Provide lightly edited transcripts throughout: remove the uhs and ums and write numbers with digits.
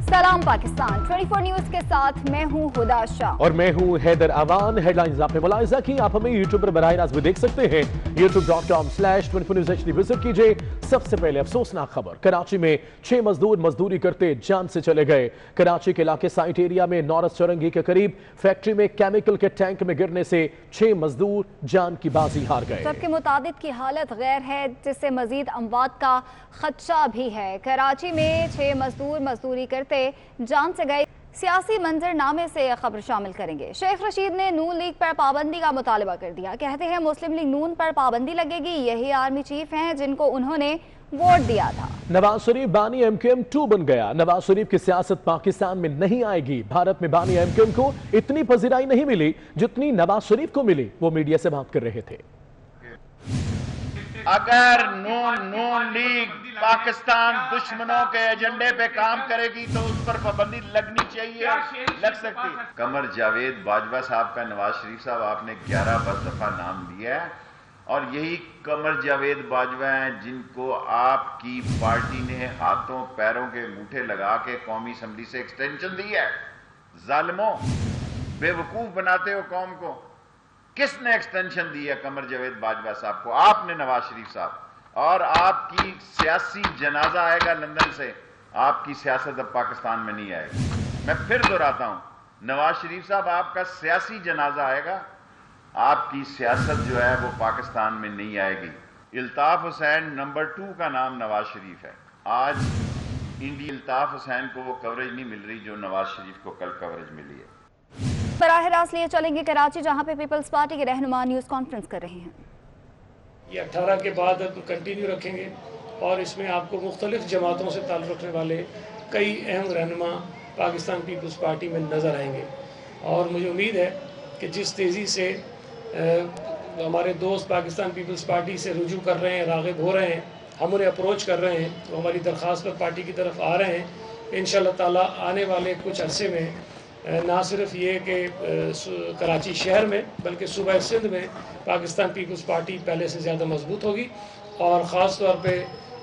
सलाम पाकिस्तान 24 न्यूज के साथ मैं हूं हुदा शाह और मैं हूं हैदर अवान। हेडलाइंस आपने मुलाहिजा की, आप हमें यूट्यूब पर बराह रास्त भी देख सकते हैं। youtube.com/24newshd विजिट कीजिए। सबसे पहले अफसोसनाक खबर, कराची में 6 मजदूर मजदूरी करते जान से चले गए। कराची के इलाके साइट एरिया में नौरस चौरंगी के करीब फैक्ट्री में केमिकल के टैंक में गिरने से 6 मजदूर जान की बाजी हार गए। सबके मुताबिक की हालत गैर है, जिससे मजीद अमवात का खदशा भी है। कराची में 6 मजदूर मजदूरी करते जान से गए। सियासी मंजरनामे से खबर शामिल करेंगे। शेख रशीद ने नून लीग पर पाबंदी का मुतालबा कर दिया। कहते हैं मुस्लिम लीग नून पर पाबंदी लगेगी, यही आर्मी चीफ हैं जिनको उन्होंने वोट दिया था। नवाज शरीफ बानी MKM 2 बन गया। नवाज शरीफ की सियासत पाकिस्तान में नहीं आएगी। भारत में बानी MKM को इतनी पजीराई नहीं मिली जितनी नवाज शरीफ को मिली। वो मीडिया से बात कर रहे थे। अगर नून लीग पाकिस्तान दुश्मनों के एजेंडे पे काम करेगी तो उस पर पाबंदी लगनी चाहिए, लग सकती है। कमर जावेद बाजवा साहब का नवाज शरीफ साहब आपने 11 दफा नाम लिया है, और यही कमर जावेद बाजवा हैं जिनको आपकी पार्टी ने हाथों पैरों के अंगूठे लगा के कौमी असम्बली से एक्सटेंशन दी है। जालिमों, बेवकूफ बनाते हो कौम को। किसने एक्सटेंशन दी है कमर जावेद बाजवा साहब को? आपने, नवाज शरीफ साहब। और आपकी सियासी जनाजा आएगा लंदन से। आपकी सियासत अब पाकिस्तान में नहीं आएगी। मैं फिर दोहराता हूं, नवाज शरीफ साहब आपका सियासी जनाजा आएगा, आपकी सियासत जो है वो पाकिस्तान में नहीं आएगी। इल्ताफ हुसैन नंबर 2 का नाम नवाज शरीफ है। आज इंडिया इल्ताफ हुसैन को वो कवरेज नहीं मिल रही जो नवाज शरीफ को कल कवरेज मिली है। बराह रास्त लिए चलेंगे कराची, जहां पे पीपल्स पार्टी के रहनुमा न्यूज कॉन्फ्रेंस कर रहे हैं। ये 18 के बाद अब कंटिन्यू रखेंगे, और इसमें आपको मुख्तलिफ जमातों से ताल्लुक़ रखने वाले कई अहम रहनुमा पाकिस्तान पीपल्स पार्टी में नज़र आएंगे। और मुझे उम्मीद है कि जिस तेज़ी से हमारे दोस्त पाकिस्तान पीपल्स पार्टी से रुजू कर रहे हैं, राग़िब हो रहे हैं, हम उन्हें अप्रोच कर रहे हैं, वो हमारी दरख्वास्त पर पार्टी की तरफ आ रहे हैं। इंशाअल्लाह ताला आने वाले कुछ अरसे में ना सिर्फ ये कि कराची शहर में बल्कि सूबा सिंध में पाकिस्तान पीपल्स पार्टी पहले से ज़्यादा मजबूत होगी, और ख़ास तौर पे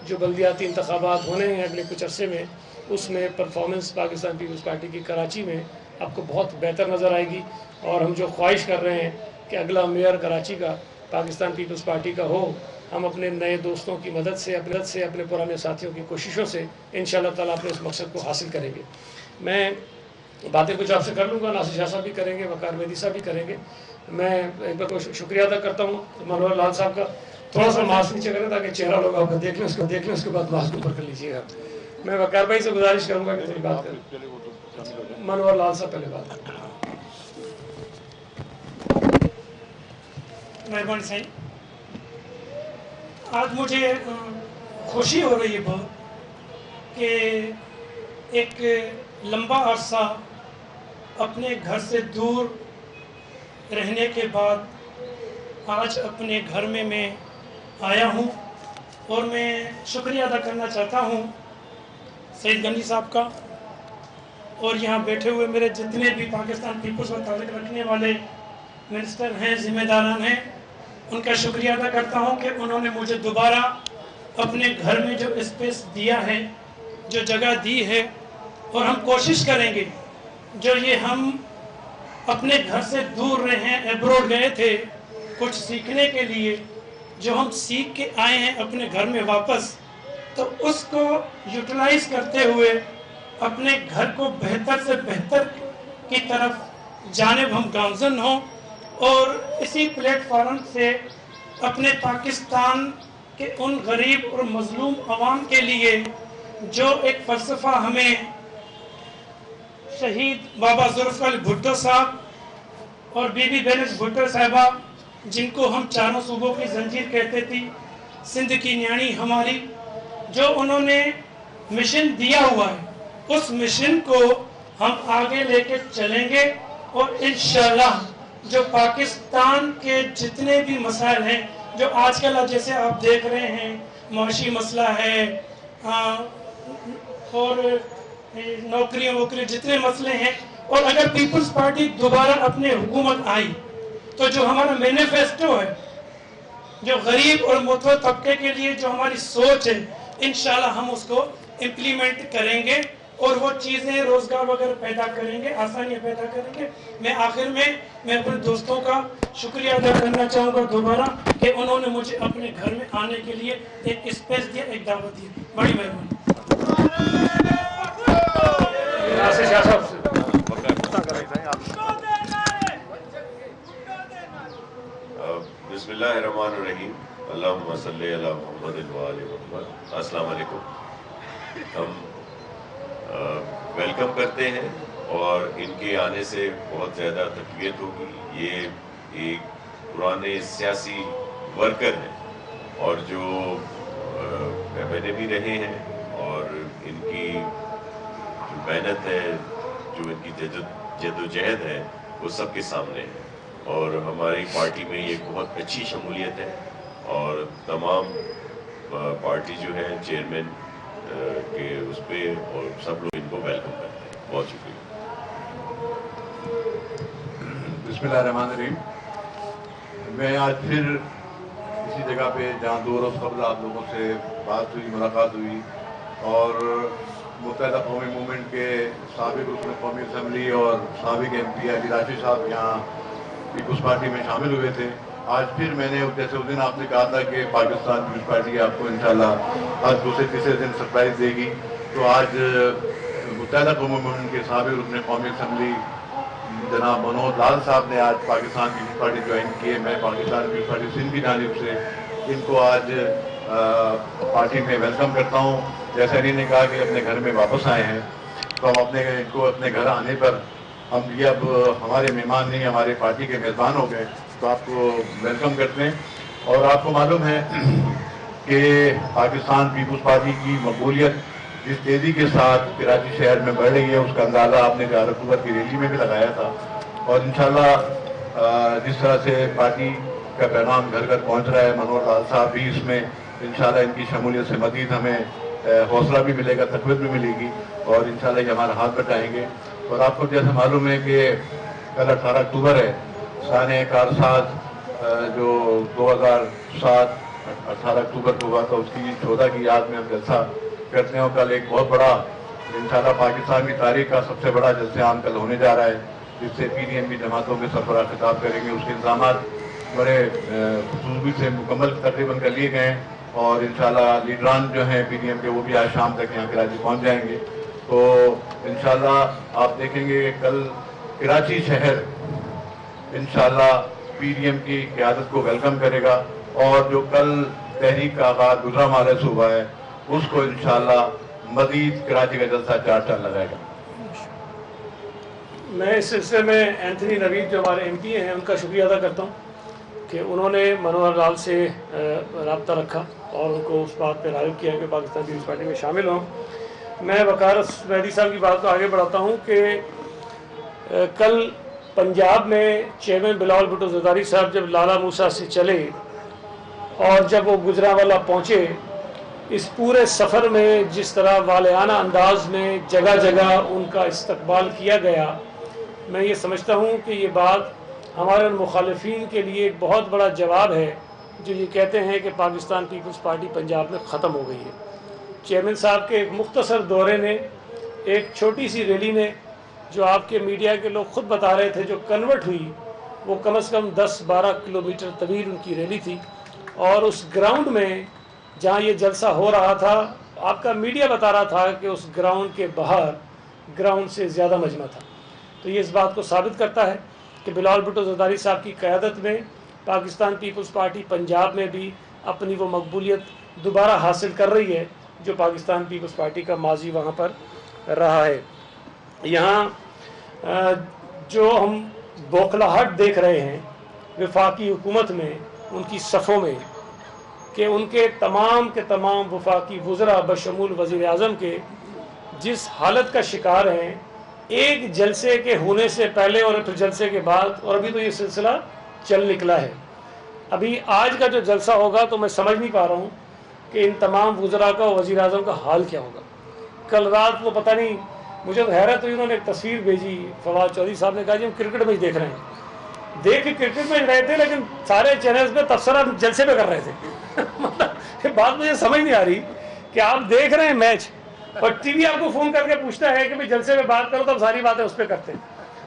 जो बल्दियाती इंतखाबात होने हैं अगले कुछ अरसे में, उसमें परफॉर्मेंस पाकिस्तान पीपल्स पार्टी की कराची में आपको बहुत बेहतर नज़र आएगी। और हम जो ख्वाहिश कर रहे हैं कि अगला मेयर कराची का पाकिस्तान पीपल्स पार्टी का हो, हम अपने नए दोस्तों की मदद से अपने पुराने साथियों की कोशिशों से इंशाअल्लाह ताला अपने इस मकसद को हासिल करेंगे। मैं बातें कुछ आपसे कर लूँगा, नासिर शाह साहब भी करेंगे, वकार मेहदी साहब भी करेंगे। मैं एक बार शुक्रिया अदा करता हूँ मनोहर लाल साहब का। थोड़ा सा मास्क नीचे करें ताकि चेहरा लोग आपका देख लें, उसके बाद मास्क ऊपर कर लीजिएगा। मैं वकार भाई से गुजारिश करूँगा कि थोड़ी बात करें। मनोहर लाल साहब पहले बात करें। मेहरबानी सही। आज मुझे खुशी हो रही है बहुत कि एक लंबा अरसा अपने घर से दूर रहने के बाद आज अपने घर में मैं आया हूं, और मैं शुक्रिया अदा करना चाहता हूं सईद गनी साहब का, और यहाँ बैठे हुए मेरे जितने भी पाकिस्तान पीपल्स पर ताल्लुक़ रखने वाले मिनिस्टर हैं, जिम्मेदारान हैं, उनका शुक्रिया अदा करता हूं कि उन्होंने मुझे दोबारा अपने घर में जो स्पेस दिया है, जो जगह दी है। और हम कोशिश करेंगे, जो ये हम अपने घर से दूर रहे हैं, एब्रोड गए थे कुछ सीखने के लिए, जो हम सीख के आए हैं अपने घर में वापस, तो उसको यूटिलाइज करते हुए अपने घर को बेहतर से बेहतर की तरफ जानिब हम गामजन हों, और इसी प्लेटफॉर्म से अपने पाकिस्तान के उन गरीब और मजलूम अवाम के लिए जो एक फ़लसफ़ा हमें शहीद बाबा जुल्फ़िकार भुट्टो साहब और बीबी बेनज़ भुट्टो साहिबा, जिनको हम चारों सूबों की जंजीर कहते थी, सिंध की न्याणी हमारी, जो उन्होंने मिशन दिया हुआ है, उस मिशन को हम आगे लेके चलेंगे। और इंशाअल्लाह जो पाकिस्तान के जितने भी मसाइल हैं, जो आजकल जैसे आप देख रहे हैं, मुआशी मसला है और नौकरियों वोकरियों जितने मसले हैं, और अगर पीपल्स पार्टी दोबारा अपने हुकूमत आई तो जो हमारा मैनिफेस्टो है, जो गरीब और मुतवस्सित तबके के लिए जो हमारी सोच है, इंशाल्लाह हम उसको इम्प्लीमेंट करेंगे اور وہ چیزیں روزگار وغیرہ پیدا کریں گے, آسانیاں پیدا کریں گے. میں آخر میں اپنے دوستوں کا شکریہ ادا کرنا چاہوں گا دوبارہ کہ انہوں نے مجھے اپنے گھر میں آنے کے لیے ایک اسپیس دیا, ایک دعوت دی. بڑی مہربانی. بسم اللہ الرحمن الرحیم. اللہم صلی علی محمد و آل محمد. السلام علیکم. ہم ویلکم کرتے ہیں اور ان کے آنے سے بہت زیادہ تقویت ہوگی. یہ ایک پرانے سیاسی ورکر ہیں اور جو میں بھی رہے ہیں, اور ان کی جو محنت ہے, جو ان کی جد و جہد ہے, وہ سب کے سامنے ہے. اور ہماری پارٹی میں یہ بہت اچھی شمولیت ہے, اور تمام پارٹی جو ہے چیئرمین کے اس پہ, اور سب لوگ ان کو ویلکم کرتے ہیں. بہت شکریہ. بسم اللہ الرحمن الرحیم. میں آج پھر اسی جگہ پہ جہاں 2 روز قبل آپ لوگوں سے بات ہوئی, ملاقات ہوئی, اور متحدہ قومی موومنٹ کے سابق رکن قومی اسمبلی اور سابق ایم پی علی راشد صاحب یہاں پیپلز پارٹی میں شامل ہوئے تھے. آج پھر میں نے, جیسے اس دن آپ نے کہا تھا کہ پاکستان پیپلز پارٹی آپ کو انشاءاللہ آج دوسرے تیسرے دن سرپرائز دے گی, تو آج متحدہ قومی موومنٹ کے سابق رکن قومی اسمبلی جناب منوہر لال صاحب نے آج پاکستان پیپلز پارٹی جوائن کی ہے. میں پاکستان پیپلز پارٹی سندھ کی جانب سے ان کو آج پارٹی میں ویلکم کرتا ہوں. جیسا انہوں نے کہا کہ اپنے گھر میں واپس آئے ہیں, تو ہم ان کو اپنے گھر آنے پر ہم یہ اب ہمارے مہمان نہیں, ہمارے پارٹی کے میزبان ہو گئے, تو آپ کو ویلکم کرتے ہیں. اور آپ کو معلوم ہے کہ پاکستان پیپلز پارٹی کی مقبولیت جس تیزی کے ساتھ کراچی شہر میں بڑھ رہی ہے, اس کا اندازہ آپ نے 4 اکتوبر کی ریلی میں بھی لگایا تھا. اور انشاءاللہ جس طرح سے پارٹی کا پیغام گھر گھر پہنچ رہا ہے, منوہر لال صاحب بھی اس میں انشاءاللہ ان کی شمولیت سے مزید ہمیں حوصلہ بھی ملے گا, تقویت بھی ملے گی, اور انشاءاللہ یہ ہمارا ہاتھ بٹائیں گے. اور آپ کو جیسے معلوم ہے کہ کل 18 اکتوبر ہے, سانحہ کارساز جو 2007 18 اکتوبر کو ہوا تھا, اس کی 14 کی یاد میں ہم جلسہ کرتے ہیں. اور کل ایک بہت بڑا انشاءاللہ پاکستان کی تاریخ کا سب سے بڑا جلسہ عام کل ہونے جا رہا ہے, جس سے PDM کی جماعتوں کے سربراہ خطاب کریں گے. اس کے انتظامات بڑے خصوصی سے مکمل تقریباً کر لیے گئے ہیں, اور انشاءاللہ لیڈران جو ہیں PDM کے وہ بھی آج شام تک یہاں کراچی پہنچ جائیں گے. تو انشاءاللہ آپ دیکھیں گے کہ کل کراچی شہر انشاءاللہ PDM کی قیادت کو ویلکم کرے گا, اور جو کل تحریک کا آغاز گجرا مارے سے ہوا ہے, اس کو انشاءاللہ مزید کراچی کا جلسہ 4 چار لگائے گا. میں اس سلسلے میں اینتھنی نوید جو ہمارے MP ہیں ان کا شکریہ ادا کرتا ہوں کہ انہوں نے منوہر لال سے رابطہ رکھا اور ان کو اس بات پہ راغب کیا کہ پاکستان پیپلز پارٹی میں شامل ہوں. میں وقار مہدی صاحب کی بات کو آگے بڑھاتا ہوں کہ کل پنجاب میں چیئرمین بلاول بھٹو زرداری صاحب جب لالا موسیٰ سے چلے اور جب وہ گجرانوالہ پہنچے, اس پورے سفر میں جس طرح والہانہ انداز میں جگہ جگہ ان کا استقبال کیا گیا, میں یہ سمجھتا ہوں کہ یہ بات ہمارے مخالفین کے لیے ایک بہت بڑا جواب ہے جو یہ کہتے ہیں کہ پاکستان پیپلز پارٹی پنجاب میں ختم ہو گئی ہے. چیئرمین صاحب کے ایک مختصر دورے نے, ایک چھوٹی سی ریلی نے, جو آپ کے میڈیا کے لوگ خود بتا رہے تھے جو کنورٹ ہوئی, وہ کم از کم 10-12 کلومیٹر طویل ان کی ریلی تھی. اور اس گراؤنڈ میں جہاں یہ جلسہ ہو رہا تھا, آپ کا میڈیا بتا رہا تھا کہ اس گراؤنڈ کے باہر گراؤنڈ سے زیادہ مجمع تھا. تو یہ اس بات کو ثابت کرتا ہے کہ بلاول بھٹو زرداری صاحب کی قیادت میں پاکستان پیپلز پارٹی پنجاب میں بھی اپنی وہ مقبولیت دوبارہ حاصل کر رہی ہے جو پاکستان پیپلز پارٹی کا ماضی وہاں پر رہا ہے. یہاں جو ہم بوکھلاہٹ دیکھ رہے ہیں وفاقی حکومت میں, ان کی صفوں میں, کہ ان کے تمام وفاقی وزراء بشمول وزیر اعظم کے جس حالت کا شکار ہیں ایک جلسے کے ہونے سے پہلے اور پھر جلسے کے بعد, اور ابھی تو یہ سلسلہ چل نکلا ہے. ابھی آج کا جو جلسہ ہوگا تو میں سمجھ نہیں پا رہا ہوں کہ ان تمام وزراء کا وزیر اعظم کا حال کیا ہوگا. کل رات وہ پتہ نہیں, مجھے تو حیرت ہوئی, انہوں نے ایک تصویر بھیجی, فواد چودھری صاحب نے کہا جی ہم کرکٹ میچ دیکھ رہے ہیں. دیکھ کے کرکٹ میچ رہے تھے لیکن سارے چینلز پہ تبصرہ جلسے پہ کر رہے تھے. مطلب بات مجھے سمجھ نہیں آ رہی کہ آپ دیکھ رہے ہیں میچ اور ٹی وی آپ کو فون کر کے پوچھتا ہے کہ جلسے میں بات کرو تو ہم ساری باتیں اس پہ کرتے ہیں.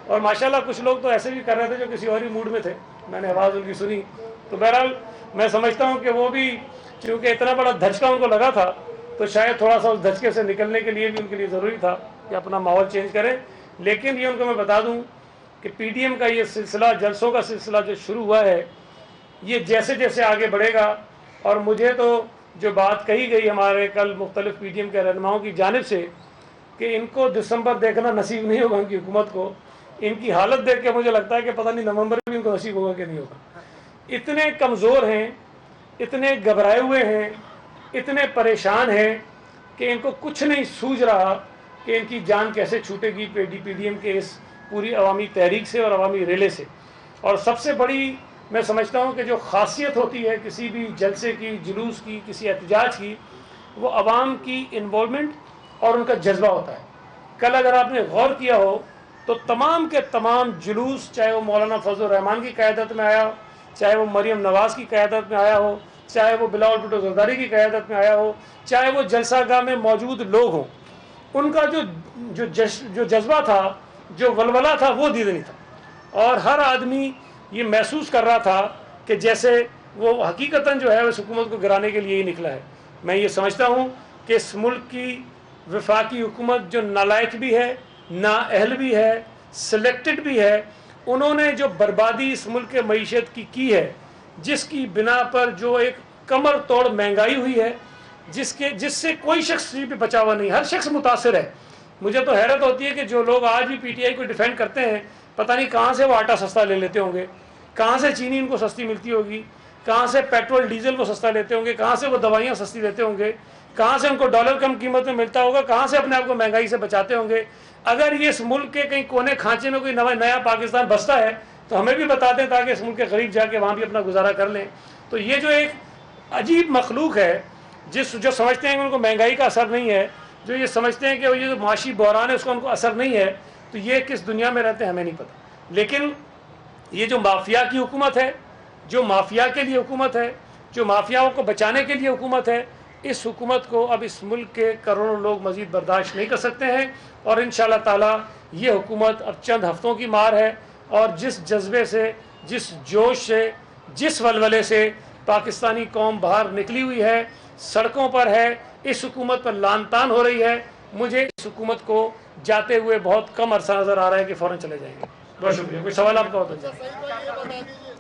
اور ماشاءاللہ کچھ لوگ تو ایسے بھی کر رہے تھے جو کسی اور ہی موڈ میں تھے, میں نے آواز ان کی سنی. تو بہرحال میں سمجھتا ہوں کہ وہ بھی چونکہ اتنا بڑا دھچکا ان کو لگا تھا تو شاید تھوڑا سا اس دھچکے سے نکلنے کے لیے بھی ان کے لیے ضروری تھا کہ اپنا ماحول چینج کریں. لیکن یہ ان کو میں بتا دوں کہ پی ٹی ایم کا یہ سلسلہ, جلسوں کا سلسلہ جو شروع ہوا ہے, یہ جیسے جیسے آگے بڑھے گا, اور مجھے تو جو بات کہی گئی ہمارے کل مختلف پی ٹی ایم کے رہنماؤں کی جانب سے کہ ان کو دسمبر دیکھنا نصیب نہیں ہوگا ان کی حکومت کو, ان کی حالت دیکھ کے مجھے لگتا ہے کہ پتہ نہیں نومبر میں ان کو نصیب ہوگا کہ نہیں ہوگا. اتنے کمزور ہیں, اتنے گھبرائے ہوئے ہیں, اتنے پریشان ہیں کہ ان کو کچھ نہیں سوجھ رہا کہ ان کی جان کیسے چھوٹے گی پی ڈی ایم کے اس پوری عوامی تحریک سے اور عوامی ریلے سے. اور سب سے بڑی میں سمجھتا ہوں کہ جو خاصیت ہوتی ہے کسی بھی جلسے کی, جلوس کی, کسی احتجاج کی, وہ عوام کی انوالومنٹ اور ان کا جذبہ ہوتا ہے. کل اگر آپ نے غور کیا ہو تو تمام کے تمام جلوس, چاہے وہ مولانا فضل الرحمان کی قیادت میں آیا, چاہے وہ مریم نواز کی قیادت میں آیا ہو, چاہے وہ بلاول بھٹو زرداری کی قیادت میں آیا ہو, چاہے وہ جلسہ گاہ میں موجود لوگ ہوں, ان کا جو جذبہ تھا, جو ولولہ تھا, وہ دیدنی تھا. اور ہر آدمی یہ محسوس کر رہا تھا کہ جیسے وہ حقیقتاً جو ہے اس حکومت کو گرانے کے لیے ہی نکلا ہے. میں یہ سمجھتا ہوں کہ اس ملک کی وفاقی حکومت جو نالائق بھی ہے, نااہل بھی ہے, سلیکٹڈ بھی ہے, انہوں نے جو بربادی اس ملک کے معیشت کی ہے, جس کی بنا پر جو ایک کمر توڑ مہنگائی ہوئی ہے, جس سے کوئی شخص بھی بچا ہوا نہیں, ہر شخص متاثر ہے. مجھے تو حیرت ہوتی ہے کہ جو لوگ آج بھی پی ٹی آئی کو ڈیفینڈ کرتے ہیں, پتہ نہیں کہاں سے وہ آٹا سستا لے لیتے ہوں گے, کہاں سے چینی ان کو سستی ملتی ہوگی, کہاں سے پیٹرول ڈیزل وہ سستا لیتے ہوں گے, کہاں سے وہ دوائیاں سستی لیتے ہوں گے, کہاں سے ان کو ڈالر کم قیمت میں ملتا ہوگا, کہاں سے اپنے آپ کو مہنگائی سے بچاتے ہوں گے. اگر یہ اس ملک کے کہیں کونے کھانچے میں کوئی نیا پاکستان بستا ہے تو ہمیں بھی بتا دیں تاکہ اس ملک کے قریب جا کے وہاں بھی اپنا گزارا کر لیں. تو یہ جو ایک عجیب مخلوق ہے جو سمجھتے ہیں کہ ان کو مہنگائی کا اثر نہیں ہے, جو یہ سمجھتے ہیں کہ یہ جو معاشی بحران ہے اس کو ان کو اثر نہیں ہے, تو یہ کس دنیا میں رہتے ہیں ہمیں نہیں پتہ. لیکن یہ جو مافیا کی حکومت ہے, جو مافیا کے لیے حکومت ہے, جو مافیاؤں کو بچانے کے لیے حکومت ہے, اس حکومت کو اب اس ملک کے کروڑوں لوگ مزید برداشت نہیں کر سکتے ہیں. اور انشاءاللہ تعالی یہ حکومت اب چند ہفتوں کی مار ہے, اور جس جذبے سے, جس جوش سے, جس ولولے سے پاکستانی قوم باہر نکلی ہوئی ہے, سڑکوں پر ہے, اس حکومت پر لان تان ہو رہی ہے, مجھے اس حکومت کو جاتے ہوئے بہت کم عرصہ نظر آ رہا ہے کہ فوراً چلے جائیں گے. بہت شکریہ. کوئی سوال آپ کا ہوتا ہے؟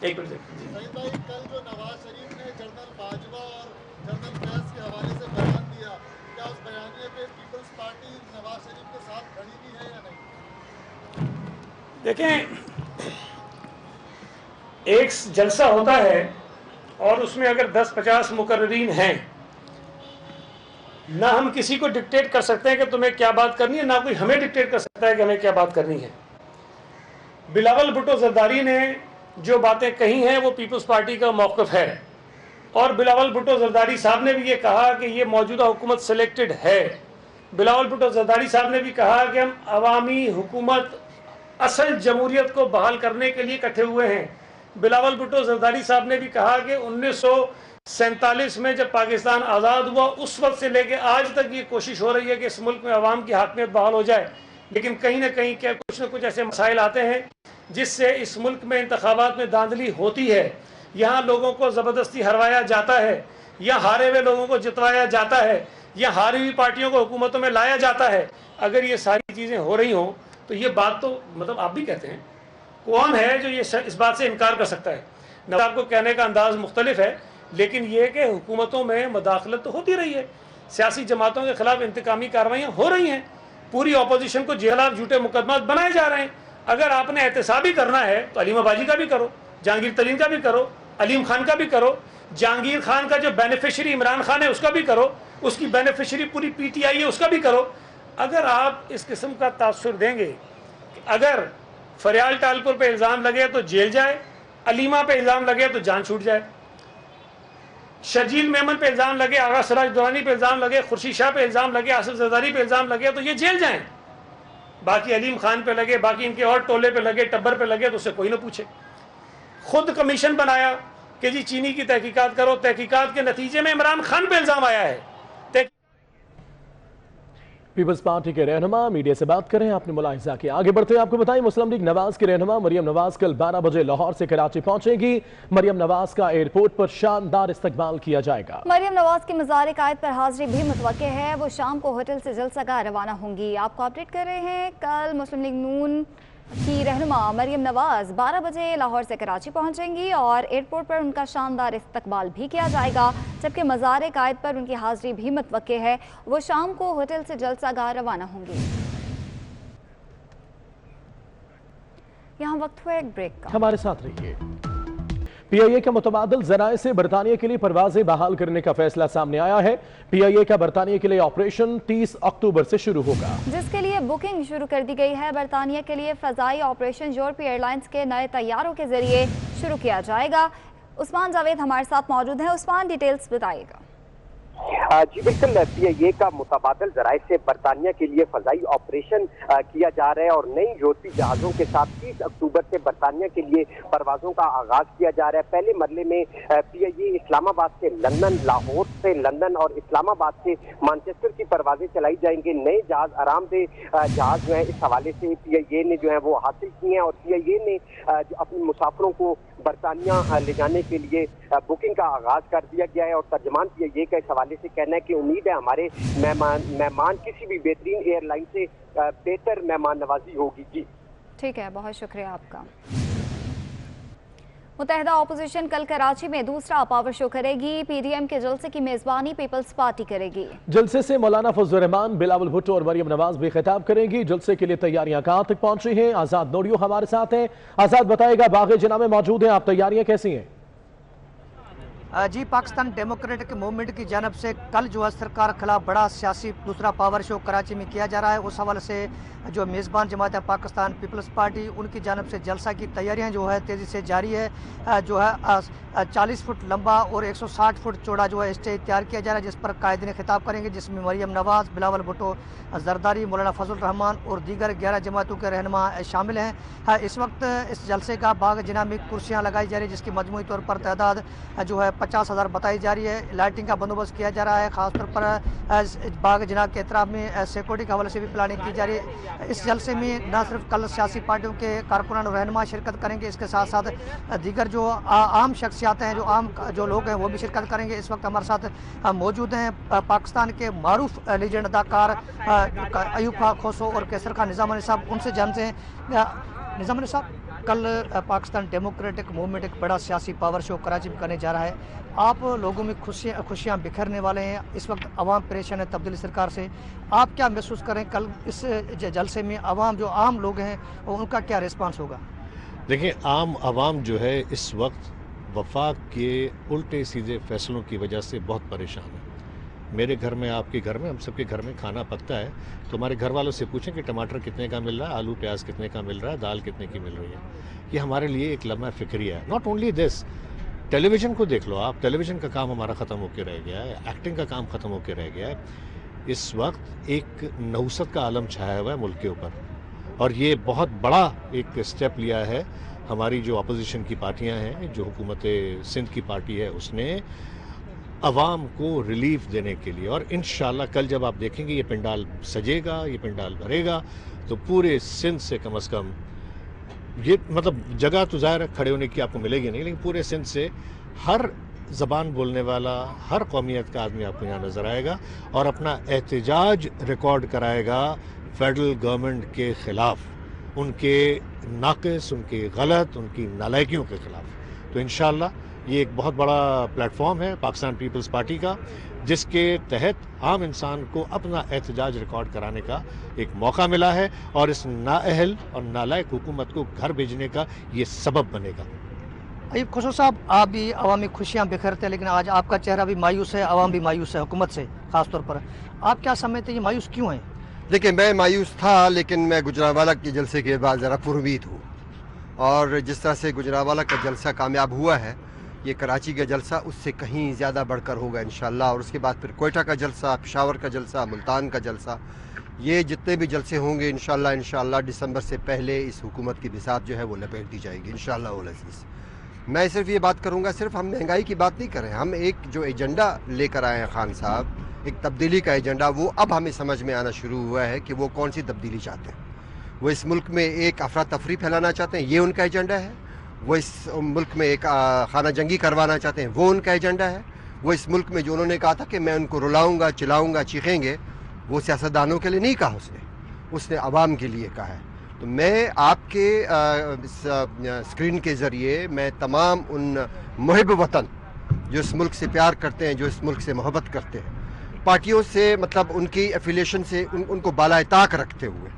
ایک منٹ. کل جو نواز شریف نے جنرل باجوہ اور جنرل فیض کے حوالے سے بیان دیا, کیا اس بیانیے پہ پیپلز پارٹی نواز شریف کے ساتھ کھڑی بھی ہے یا نہیں؟ دیکھیں, ایک جلسہ ہوتا ہے اور اس میں اگر 10-50 مقررین ہیں, نہ ہم کسی کو ڈکٹیٹ کر سکتے ہیں کہ تمہیں کیا بات کرنی ہے, نہ کوئی ہمیں ڈکٹیٹ کر سکتا ہے کہ ہمیں کیا بات کرنی ہے. بلاول بھٹو زرداری نے جو باتیں کہی ہیں وہ پیپلز پارٹی کا موقف ہے, اور بلاول بھٹو زرداری صاحب نے بھی یہ کہا کہ یہ موجودہ حکومت سلیکٹڈ ہے. بلاول بھٹو زرداری صاحب نے بھی کہا کہ ہم عوامی حکومت, اصل جمہوریت کو بحال کرنے کے لیے اکٹھے ہوئے ہیں. بلاول بھٹو زرداری صاحب نے بھی کہا کہ 1947 میں جب پاکستان آزاد ہوا اس وقت سے لے کے آج تک یہ کوشش ہو رہی ہے کہ اس ملک میں عوام کی حاکمیت بحال ہو جائے, لیکن کہیں نہ کہیں کیا کچھ نہ کچھ ایسے مسائل آتے ہیں جس سے اس ملک میں انتخابات میں دھاندلی ہوتی ہے, یہاں لوگوں کو زبردستی ہروایا جاتا ہے, یا ہارے ہوئے لوگوں کو جتوایا جاتا ہے, یا ہاری ہوئی پارٹیوں کو حکومتوں میں لایا جاتا ہے. اگر یہ ساری چیزیں ہو رہی ہوں تو یہ بات تو مطلب آپ بھی کہتے ہیں, کون ہے جو یہ اس بات سے انکار کر سکتا ہے؟ آپ کو کہنے کا انداز مختلف ہے, لیکن یہ کہ حکومتوں میں مداخلت تو ہوتی رہی ہے, سیاسی جماعتوں کے خلاف انتقامی کارروائیاں ہو رہی ہیں, پوری اپوزیشن کو خلاف جھوٹے مقدمات بنائے جا رہے ہیں. اگر آپ نے احتسابی کرنا ہے تو علیم آبادی کا بھی کرو, جہانگیر ترین کا بھی کرو, علیم خان کا بھی کرو, جہانگیر خان کا جو بینیفیشری عمران خان ہے اس کا بھی کرو, اس کی بینیفیشری پوری پی ٹی آئی ہے اس کا بھی کرو. اگر آپ اس قسم کا تاثر دیں گے کہ اگر فریال ٹالپور پہ الزام لگے تو جیل جائے, علیمہ پہ الزام لگے تو جان چھوٹ جائے, شرجیل میمن پہ الزام لگے, آغا سراج دورانی پہ الزام لگے, خورشید شاہ پہ الزام لگے, آصف زرداری پہ الزام لگے تو یہ جیل جائیں. باقی علیم خان پہ لگے, باقی ان کے اور ٹولے پہ لگے, ٹبر پہ لگے تو اس سے کوئی نہ پوچھے. خود کمیشن بنایا کہ جی چینی کی تحقیقات کرو, تحقیقات کے نتیجے میں عمران خان پہ الزام آیا ہے. पीपल्स पार्टी के रहनुमा मीडिया से बात करें, आपने मुलाहिजा किया। आगे बढ़ते हैं आपको बताएं, मुस्लिम लीग नवाज के रहनुमा मरियम नवाज कल 12 बजे लाहौर से कराची पहुंचेंगी। मरियम नवाज का एयरपोर्ट पर शानदार इस्तकबाल किया जाएगा। मरियम नवाज की मज़ार कायद पर हाजिरी भी मुतवक्के है। वो शाम को होटल से जलसागाह रवाना होंगी। आपको अपडेट कर रहे हैं, कल मुस्लिम लीग नून की रहनुमा मरियम नवाज 12 बजे लाहौर से कराची पहुंचेंगी और एयरपोर्ट पर उनका शानदार इस्तकबाल भी किया जाएगा, जबकि मज़ार कायद पर उनकी हाजिरी भी मुतवक्के है। वो शाम को होटल से जलसागाह रवाना होंगी। यहाँ वक्त हुआ एक ब्रेक का, हमारे साथ रहिए। PIA का मुतबादिल ज़राए से बरतानिया के लिए परवाजें बहाल करने का फैसला सामने आया है। PIA का बरतानिया के लिए ऑपरेशन 30 अक्टूबर से शुरू होगा, जिसके लिए बुकिंग शुरू कर दी गई है। बरतानिया के लिए फ़ज़ाई ऑपरेशन यूरोपीय एयरलाइंस के नए तैयारों के जरिए शुरू किया जाएगा। उस्मान जावेद हमारे साथ मौजूद हैं। उस्मान, डिटेल्स बताइएगा। जी बिल्कुल, PIA का मुतबादिल ज़राए से बरतानिया के लिए फ़ज़ाई ऑपरेशन किया जा रहा है और नई यूरोपीय जहाज़ों के साथ 30 अक्टूबर से बरतानिया के लिए परवाज़ों का आगाज़ किया जा रहा है। पहले मरले में PIA इस्लामाबाद से लंदन, लाहौर से लंदन और इस्लामाबाद से मैनचेस्टर की परवाज़ें चलाई जाएंगी। नए जहाज़, आरामदेह जहाज़ जो है, इस हवाले से PIA ने जो है वो हासिल किए हैं और PIA ने अपने मुसाफिरों को बरतानिया ले जाने के लिए बुकिंग का आगाज़ कर दिया गया है। और तर्जमान PIA का इस हवाले से कहना है कि उम्मीद है हमारे मेहमान किसी भी बेहतरीन एयरलाइन से बेहतर मेहमान नवाजी होगी। जी ठीक है, बहुत शुक्रिया आपका। मुत्तहिदा अपोजिशन कल कराची में दूसरा पावर शो करेगी। PDM के जलसे की मेजबानी पीपल्स पार्टी करेगी। जलसे से मौलाना फजल रहमान, बिलावल भुट्टो और मरियम नवाज भी खिताब करेंगी। जलसे के लिए तैयारियां कहां तक पहुंची हैं? आजाद नोडियो हमारे साथ हैं। आजाद बताएगा, बाग़े जिना में मौजूद हैं आप, तैयारियां कैसी हैं? जी, पाकिस्तान डेमोक्रेटिक मूवमेंट की जानब से कल जो है सरकार के खिलाफ बड़ा सियासी दूसरा पावर शो कराची में किया जा रहा है। उस हवाले से जो मेज़बान जमात है पाकिस्तान पीपल्स पार्टी, उनकी जानब से जलसा की तैयारियां जो है तेज़ी से जारी है। जो है 40 फुट लंबा और 160 फुट चौड़ा जो है स्टेज तैयार किया जा रहा है, जिस पर कायदीन खिताब करेंगे, जिसमें मरियम नवाज, बिलावल भुट्टो, जरदारी, मौलाना फजल रहमान और दीगर 11 जमातों के रहनुमा शामिल हैं। इस वक्त इस जलसे का बाग जिना में कुर्सियाँ लगाई जा रही है, जिसकी मजमूई तौर पर तादाद जो है 50,000 बताई जा रही है। लाइटिंग का बंदोबस्त किया जा रहा है। ख़ासतौर पर बाग जिना के एतराफ़ में सिक्योरिटी के हवाले से भी प्लानिंग की जा रही है। इस जलसे में न सिर्फ कल सियासी पार्टियों के कारकुनान और रहनुमा शिरकत करेंगे, इसके साथ साथ दीगर जो आम शख्सियात हैं, जो लोग हैं, वो भी शिरकत करेंगे। इस वक्त हमारे साथ मौजूद हैं पाकिस्तान के मारूफ लीजेंड अदाकार अयूब खां खोसो और केसर खान निज़ाम साहब। उनसे जानते हैं, निज़ाम साहब, कल पाकिस्तान डेमोक्रेटिक मूवमेंट एक बड़ा सियासी पावर शो कराची में करने जा रहा है। आप लोगों में खुशियाँ बिखरने वाले हैं। इस वक्त अवाम परेशान है तब्दीली सरकार से। आप क्या महसूस करें कल इस जलसे में अवाम, जो आम लोग हैं, उनका क्या रिस्पांस होगा? देखिए, आवाम जो है इस वक्त वफाक के उल्टे सीधे फैसलों की वजह से बहुत परेशान है। मेरे घर में, आपके घर में, हम सबके घर में खाना पकता है, तो हमारे घर वालों से पूछें कि टमाटर कितने का मिल रहा है, आलू प्याज कितने का मिल रहा है, दाल कितने की मिल रही है। ये हमारे लिए एक लम्हा फिक्रिया है। नॉट ओनली दिस, टेलीविज़न को देख लो आप, टेलीविज़न का काम हमारा ख़त्म होकर रह गया है, एक्टिंग का काम ख़त्म होकर रह गया है। इस वक्त एक नहुसत का आलम छाया हुआ है मुल्क के ऊपर, और ये बहुत बड़ा एक स्टेप लिया है हमारी जो अपोजिशन की पार्टियां हैं, जो हुकूमत सिंध की पार्टी है, उसने अवाम को रिलीफ देने के लिए। और इंशाल्लाह कल जब आप देखेंगे ये पंडाल सजेगा, ये पंडाल भरेगा, तो पूरे सिंध से कम ये मतलब जगह तो ज़ाहिर है खड़े होने की आपको मिलेगी नहीं, लेकिन पूरे सिंध से हर ज़बान बोलने वाला, हर कौमियत का आदमी आपको यहाँ नज़र आएगा और अपना एहतजाज रिकॉर्ड कराएगा फेडरल गवर्नमेंट के ख़िलाफ़, उनके नाक़िस, उनके गलत, उनकी नालायकियों के ख़िलाफ़। तो इंशाअल्लाह ये एक बहुत बड़ा प्लेटफॉर्म है पाकिस्तान पीपल्स पार्टी का, जिसके तहत आम इंसान को अपना एहतजाज रिकॉर्ड कराने का एक मौका मिला है और इस नाअहल और नालायक हुकूमत को घर भेजने का ये सबब बनेगा। अयूब खोसो साहब, आप भी अवामी खुशियाँ बिखरते हैं, लेकिन आज आपका चेहरा भी मायूस है, अवाम भी मायूस है हुकूमत से ख़ास तौर पर। आप क्या समझते हैं, ये मायूस क्यों हैं? देखिए, मैं मायूस था, लेकिन मैं गुजरांवाला के जलसे के बाद ज़रा पुरुमीद हूँ, और जिस तरह से गुजरांवाला का जलसा कामयाब हुआ है, ये कराची का जलसा उससे कहीं ज़्यादा बढ़कर होगा इंशाअल्लाह। और उसके बाद फिर कोयटा का जलसा, पेशावर का जलसा, मुल्तान का जलसा, ये जितने भी जलसे होंगे इंशाअल्लाह दिसंबर से पहले इस हुकूमत की बिसात जो है वो लपेट दी जाएगी इंशाअल्लाह उल अज़ीज़। मैं सिर्फ ये बात करूँगा, सिर्फ हम महंगाई की बात नहीं कर रहे हैं, हम एक जो एजेंडा लेकर आए हैं खान साहब, एक तब्दीली का एजेंडा, वो अब हमें समझ में आना शुरू हुआ है कि वो कौन सी तब्दीली चाहते हैं। वो इस मुल्क में एक अफरा तफरी फैलाना चाहते हैं, ये उनका एजेंडा है। वो इस मुल्क में एक खाना जंगी करवाना चाहते हैं, वो उनका एजेंडा है। वो इस मुल्क में जो उन्होंने कहा था कि मैं उनको रुलाऊंगा, चिल्लाऊंगा, चीखेंगे, वो सियासतदानों के लिए नहीं कहा उसने आवाम के लिए कहा है। तो मैं आपके स्क्रीन के ज़रिए मैं तमाम उन मुहिब वतन जो इस मुल्क से प्यार करते हैं, जो इस मुल्क से मोहब्बत करते हैं, पार्टियों से मतलब उनकी एफिलिएशन से उनको बाला ताक रखते हुए,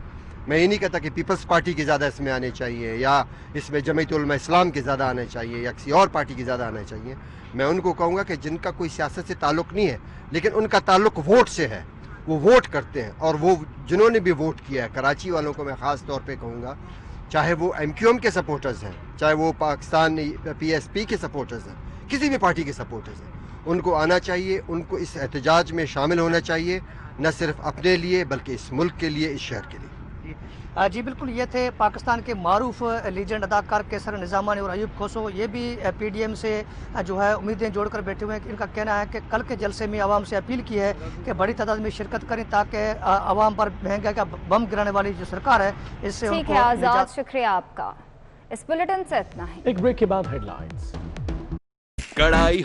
मैं ये नहीं कहता कि पीपल्स पार्टी के ज़्यादा इसमें आने चाहिए या इसमें जमीयत उलमा इस्लाम के ज़्यादा आने चाहिए या किसी और पार्टी के ज़्यादा आने चाहिए। मैं उनको कहूँगा कि जिनका कोई सियासत से ताल्लुक़ नहीं है लेकिन उनका ताल्लुक़ वोट से है, वो वोट करते हैं। और वो जिन्होंने भी वोट किया है, कराची वालों को मैं ख़ास तौर पे कहूँगा, चाहे वो MQM के सपोर्टर्स हैं, चाहे वो पाकिस्तान PSP के सपोर्टर्स हैं, किसी भी पार्टी के सपोर्टर्स हैं, उनको आना चाहिए, उनको इस एहतजाज में शामिल होना चाहिए, न सिर्फ अपने लिए बल्कि इस मुल्क के लिए, इस शहर के लिए। जी बिल्कुल, ये थे पाकिस्तान के मारूफ लीजेंड अदाकार केसर निज़ामानी और अयूब खोसो। ये भी PDM से जो है उम्मीदें जोड़कर बैठे हुए हैं। इनका कहना है कि कल के जलसे में आवाम से अपील की है कि बड़ी तादाद में शिरकत करें ताकि आवाम पर महंगाई का बम गिराने वाली जो सरकार है इससे ठीक है आज़ाद, शुक्रिया आपका। इस बुलेटिन से इतना ही। एक ब्रेक के बाद हेडलाइंस। कढ़ाई